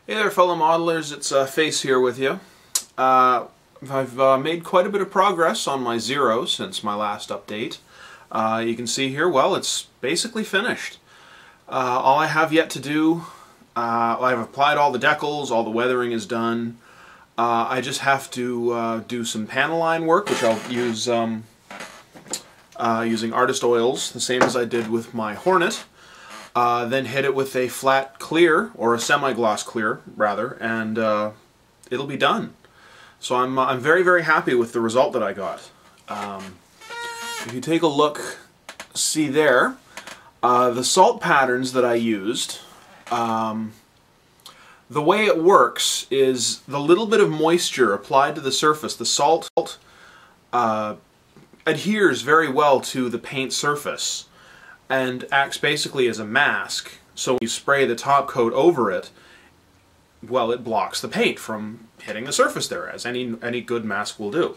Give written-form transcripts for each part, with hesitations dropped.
Hey there fellow modelers, it's Face here with you. I've made quite a bit of progress on my Zero since my last update. You can see here, well, it's basically finished. All I have yet to do, I've applied all the decals, all the weathering is done. I just have to do some panel line work, which I'll use using artist oils, the same as I did with my Hornet. Then hit it with a flat clear, or a semi-gloss clear, rather, and it'll be done. So I'm very, very happy with the result that I got. If you take a look, see there, the salt patterns that I used, the way it works is the little bit of moisture applied to the surface, the salt adheres very well to the paint surface and acts basically as a mask. So when you spray the top coat over it, well, it blocks the paint from hitting the surface there, as any good mask will do.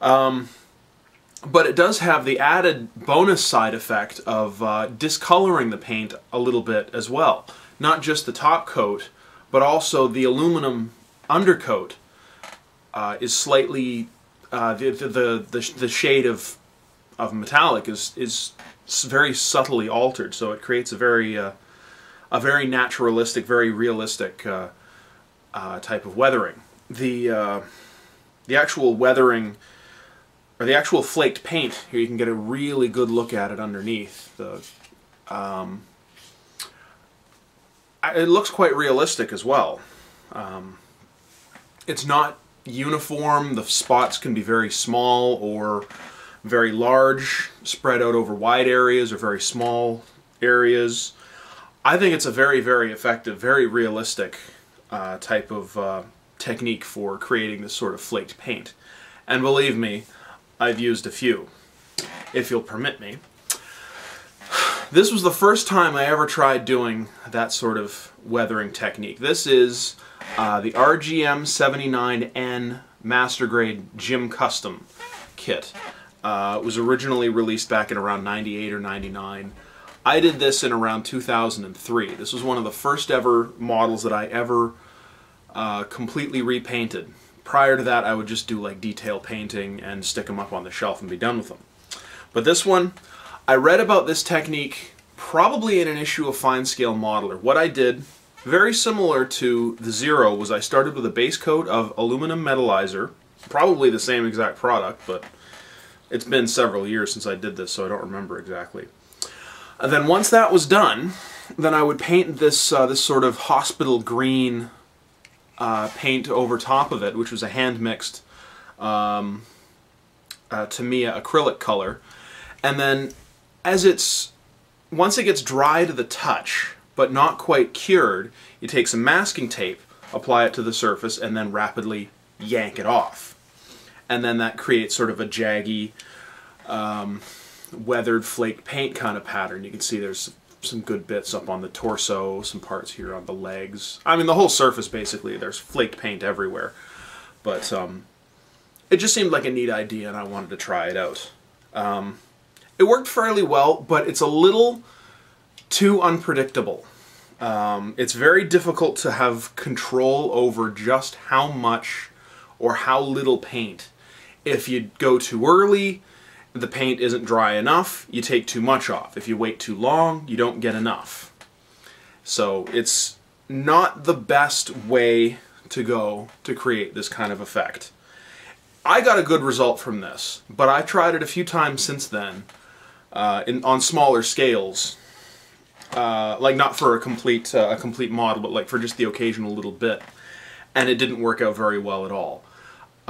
But it does have the added bonus side effect of discoloring the paint a little bit as well. Not just the top coat, but also the aluminum undercoat is slightly the shade of metallic is very subtly altered, so it creates a very naturalistic, very realistic type of weathering. The actual weathering, or the actual flaked paint, here you can get a really good look at it underneath. It looks quite realistic as well. It's not uniform. The spots can be very small or very large, spread out over wide areas or very small areas. I think it's a very, very effective, very realistic type of technique for creating this sort of flaked paint. And believe me, I've used a few, if you'll permit me. This was the first time I ever tried doing that sort of weathering technique. This is the RGM79N Master Grade Gym Custom kit. It was originally released back in around 98 or 99. I did this in around 2003. This was one of the first ever models that I ever completely repainted. Prior to that, I would just do like detail painting and stick them up on the shelf and be done with them. But this one, I read about this technique probably in an issue of Fine Scale Modeler. What I did, very similar to the Zero, was I started with a base coat of aluminum metallizer, probably the same exact product, but it's been several years since I did this, so I don't remember exactly. And then once that was done, then I would paint this this sort of hospital green paint over top of it, which was a hand-mixed Tamiya acrylic color. And then once it gets dry to the touch, but not quite cured, you take some masking tape, apply it to the surface, and then rapidly yank it off. And then that creates sort of a jaggy, weathered flake paint kind of pattern. You can see there's some good bits up on the torso, some parts here on the legs. I mean, the whole surface basically, there's flaked paint everywhere. But it just seemed like a neat idea and I wanted to try it out. It worked fairly well, but it's a little too unpredictable. It's very difficult to have control over just how much or how little paint. If you go too early, the paint isn't dry enough, you take too much off. If you wait too long, you don't get enough. So it's not the best way to go to create this kind of effect. I got a good result from this, but I've tried it a few times since then on smaller scales. Like not for a complete model, but like for just the occasional little bit. And it didn't work out very well at all.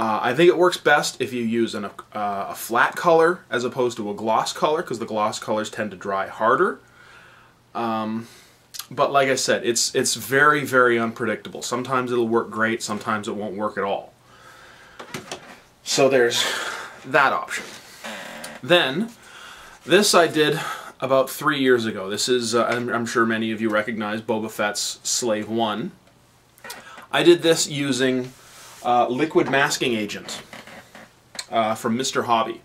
I think it works best if you use a flat color as opposed to a gloss color, because the gloss colors tend to dry harder. But like I said, it's very, very unpredictable. Sometimes it'll work great, sometimes it won't work at all. So there's that option. Then, this I did about 3 years ago. This is, I'm sure many of you recognize Boba Fett's Slave 1. I did this using liquid masking agent from Mr. Hobby.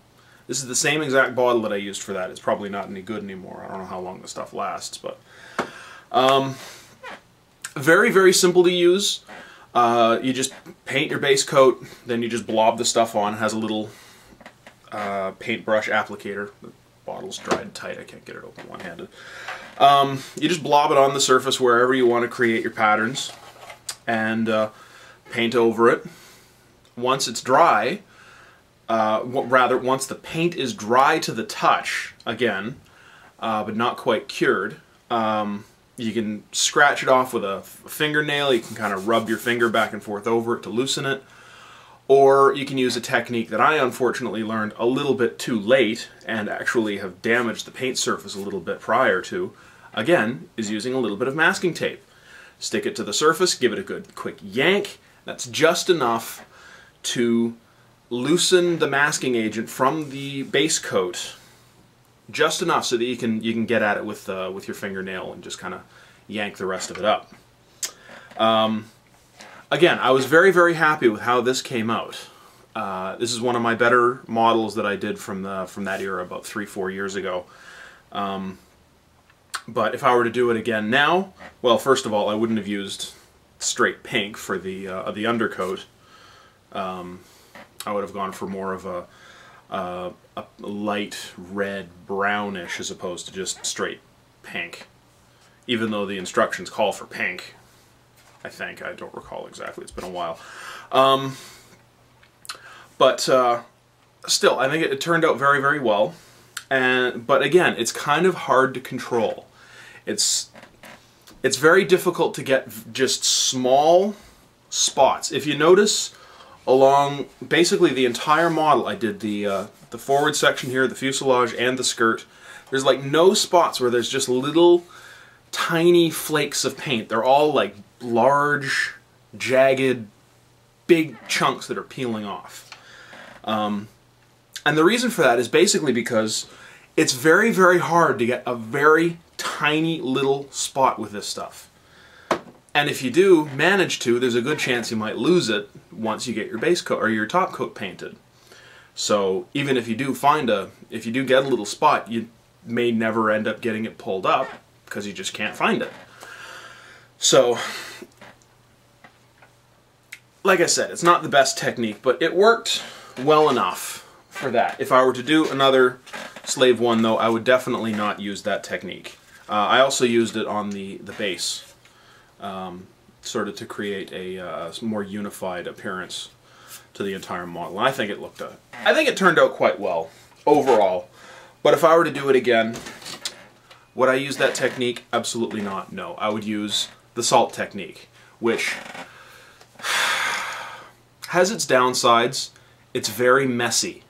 This is the same exact bottle that I used for that. It's probably not any good anymore. I don't know how long the stuff lasts, but Very, very simple to use. You just paint your base coat, then you just blob the stuff on. It has a little paintbrush applicator. The bottle's dried tight, I can't get it open one-handed. You just blob it on the surface wherever you want to create your patterns, and paint over it. Once it's dry, once the paint is dry to the touch, again, but not quite cured, you can scratch it off with a fingernail. You can kind of rub your finger back and forth over it to loosen it. Or you can use a technique that I unfortunately learned a little bit too late and actually have damaged the paint surface a little bit prior to, again, is using a little bit of masking tape. Stick it to the surface, give it a good quick yank. That's just enough to loosen the masking agent from the base coat, just enough so that you can get at it with your fingernail and just kind of yank the rest of it up. Again, I was very, very happy with how this came out. This is one of my better models that I did from that era about 3-4 years ago. But if I were to do it again now, well, first of all, I wouldn't have used straight pink for the undercoat. I would have gone for more of a light red brownish as opposed to just straight pink. Even though the instructions call for pink, I think. I don't recall exactly. It's been a while. But still, I think it turned out very, very well. But again, it's kind of hard to control. It's very difficult to get just small spots. If you notice, along basically the entire model, I did the forward section here, the fuselage, and the skirt. There's like no spots where there's just little tiny flakes of paint. They're all like large, jagged, big chunks that are peeling off. And the reason for that is basically because it's very, very hard to get a very tiny little spot with this stuff. And if you do manage to, there's a good chance you might lose it once you get your base coat or your top coat painted. So even if you do get a little spot, you may never end up getting it pulled up because you just can't find it. So, like I said, it's not the best technique, but it worked well enough for that. If I were to do another Slave 1, though, I would definitely not use that technique. I also used it on the base, sort of to create a more unified appearance to the entire model. And I think it turned out quite well overall. But if I were to do it again, would I use that technique? Absolutely not. No, I would use the salt technique, which has its downsides. It's very messy.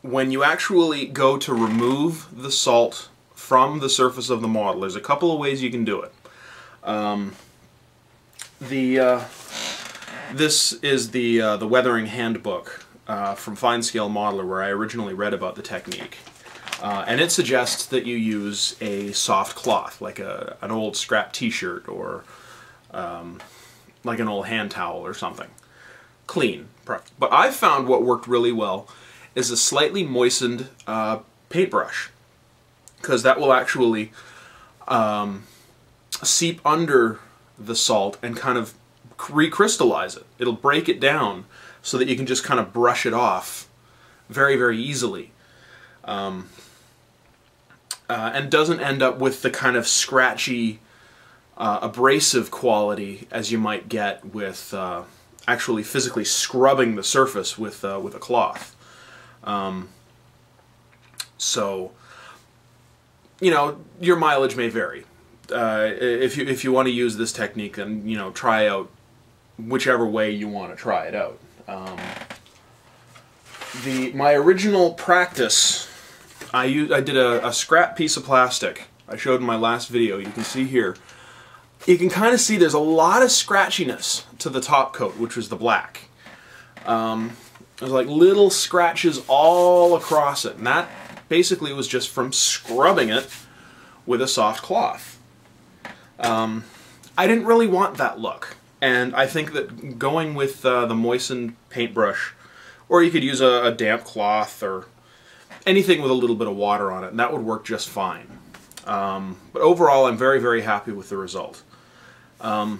When you actually go to remove the salt from the surface of the model, there's a couple of ways you can do it. This is the weathering handbook from Fine Scale Modeler, where I originally read about the technique. And it suggests that you use a soft cloth, like an old scrap t-shirt or like an old hand towel or something. Clean. But I found what worked really well is a slightly moistened paintbrush, because that will actually seep under the salt and kind of recrystallize it. It'll break it down so that you can just kind of brush it off very, very easily. And doesn't end up with the kind of scratchy, abrasive quality as you might get with actually physically scrubbing the surface with a cloth. So, you know, your mileage may vary. If you want to use this technique, then, you know, try out whichever way you want to try it out. My original practice, I did a scrap piece of plastic. I showed in my last video. You can see here. You can kind of see there's a lot of scratchiness to the top coat, which was the black. There's like little scratches all across it, and that basically was just from scrubbing it with a soft cloth. I didn't really want that look, and I think that going with the moistened paintbrush, or you could use a damp cloth or anything with a little bit of water on it, and that would work just fine. But overall, I'm very, very happy with the result. In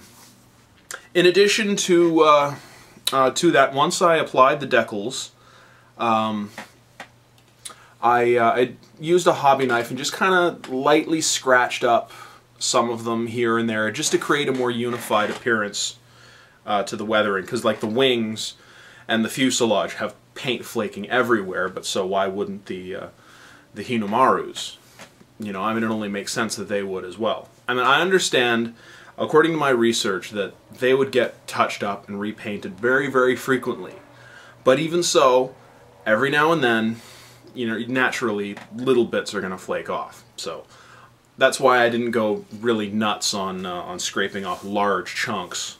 addition to that, once I applied the decals, I used a hobby knife and just kind of lightly scratched up some of them here and there, just to create a more unified appearance to the weathering. Because like the wings and the fuselage have paint flaking everywhere, but so why wouldn't the Hinomarus? You know, I mean, it only makes sense that they would as well. I mean, I understand, according to my research, that they would get touched up and repainted very, very frequently. But even so, every now and then, you know, naturally, little bits are going to flake off. So that's why I didn't go really nuts on scraping off large chunks.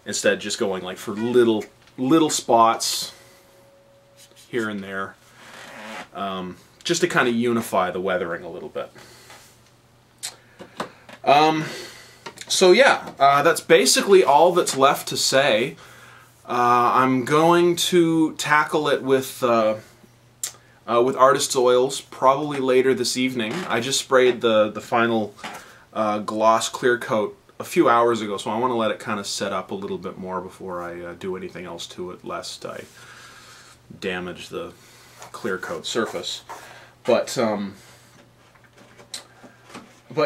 Instead, just going like for little spots here and there, just to kind of unify the weathering a little bit. So yeah, that's basically all that's left to say. I'm going to tackle it with Artist's Oils probably later this evening. I just sprayed the final gloss clear coat a few hours ago, so I want to let it kind of set up a little bit more before I do anything else to it, lest I damage the clear coat surface. But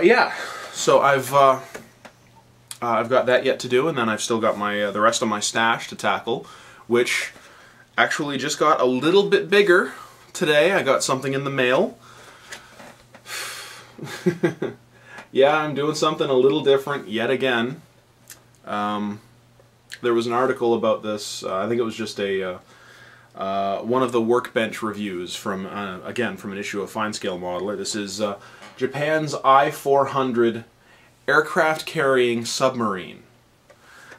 yeah, so I've got that yet to do, and then I've still got my the rest of my stash to tackle, which actually just got a little bit bigger today. I got something in the mail. Yeah, I'm doing something a little different yet again. There was an article about this. I think it was just a one of the workbench reviews from again from an issue of Fine Scale Modeler. This is Japan's I-400 aircraft carrying submarine.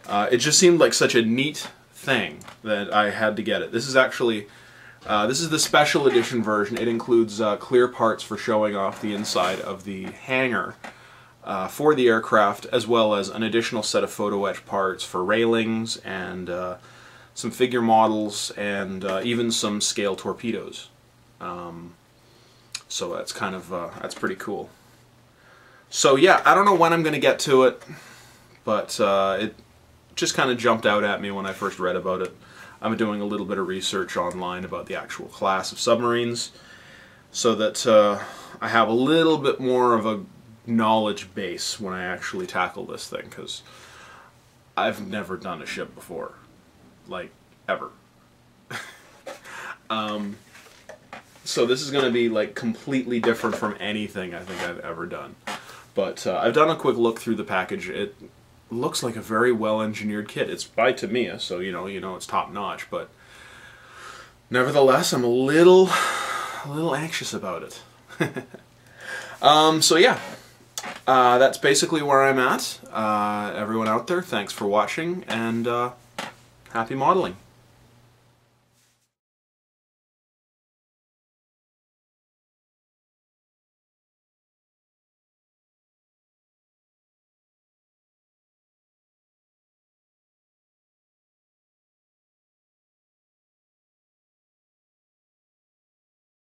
It just seemed like such a neat thing that I had to get it. This is actually this is the special edition version. It includes clear parts for showing off the inside of the hangar for the aircraft, as well as an additional set of photo etch parts for railings and some figure models and even some scale torpedoes. So that's kind of that's pretty cool. So yeah, I don't know when I'm going to get to it, but it just kind of jumped out at me when I first read about it. I'm doing a little bit of research online about the actual class of submarines, so that I have a little bit more of a knowledge base when I actually tackle this thing, because I've never done a ship before, like ever. So this is going to be like completely different from anything I think I've ever done. But I've done a quick look through the package. It looks like a very well-engineered kit. It's by Tamiya, so you know it's top-notch. But nevertheless, I'm a little anxious about it. So yeah, that's basically where I'm at. Everyone out there, thanks for watching, and happy modeling.